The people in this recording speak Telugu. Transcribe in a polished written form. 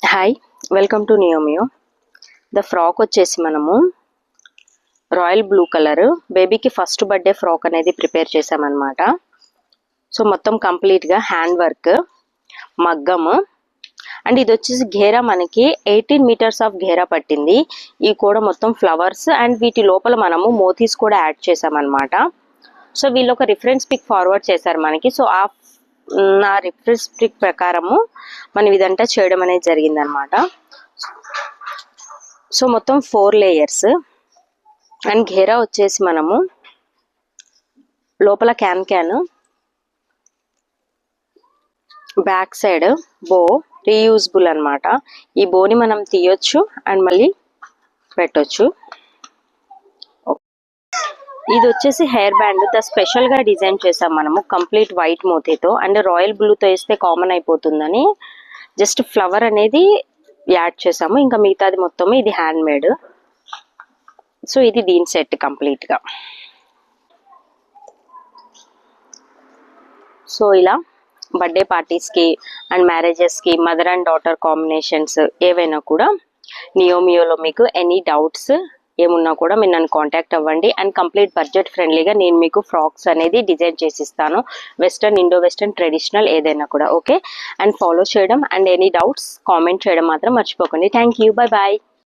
Hi, welcome to Neomeo. The frock వచ్చేసి మనము రాయల్ బ్లూ కలర్ బేబీకి ఫస్ట్ బర్త్డే ఫ్రాక్ అనేది ప్రిపేర్ చేసామన్నమాట. సో మొత్తం కంప్లీట్గా హ్యాండ్ వర్క్, మగ్గము, అండ్ ఇది వచ్చేసి ఘేరా మనకి 18 మీటర్స్ ఆఫ్ ఘేరా పట్టింది. ఈ కూడా మొత్తం ఫ్లవర్స్ అండ్ వీటి లోపల మనము మోతీస్ కూడా యాడ్ చేసామన్నమాట. సో వీళ్ళు ఒక రిఫరెన్స్ పిక్ ఫార్వర్డ్ చేశారు మనకి. సో నా రిఫరెన్స్ పిక్ ప్రకారము మనం ఇదంతా చేయడం అనేది జరిగిందనమాట. సో మొత్తం 4 లేయర్స్ అండ్ ఘేరా వచ్చేసి మనము లోపల క్యాన్ బ్యాక్ సైడ్ బో రీయూజబుల్ అనమాట. ఈ బోని మనం తీయొచ్చు అండ్ మళ్ళీ పెట్టొచ్చు. ఇది వచ్చేసి హెయిర్ బ్యాండ్ స్పెషల్గా డిజైన్ చేసాం మనము కంప్లీట్ వైట్ మోతీతో. అండ్ రాయల్ బ్లూతో వేస్తే కామన్ అయిపోతుందని జస్ట్ ఫ్లవర్ అనేది యాడ్ చేసాము. ఇంకా మిగతాది మొత్తము ఇది హ్యాండ్ మేడ్. సో ఇది దీని సెట్ కంప్లీట్గా. సో ఇలా బర్త్డే పార్టీస్కి అండ్ మ్యారేజెస్కి మదర్ అండ్ డాటర్ కాంబినేషన్స్ ఏవైనా కూడా నియోమియోలో మీకు ఎనీ డౌట్స్ ఏమున్నా కూడా మీరు నన్ను కాంటాక్ట్ అవ్వండి. అండ్ కంప్లీట్ బడ్జెట్ ఫ్రెండ్లీగా నేను మీకు ఫ్రాక్స్ అనేది డిజైన్ చేసి ఇస్తాను. వెస్టర్న్, ఇండో వెస్టర్న్, ట్రెడిషనల్ ఏదైనా కూడా. ఓకే, అండ్ ఫాలో చేయడం అండ్ ఎనీ డౌట్స్ కామెంట్ చేయడం మాత్రం మర్చిపోకండి. Thank you, bye bye.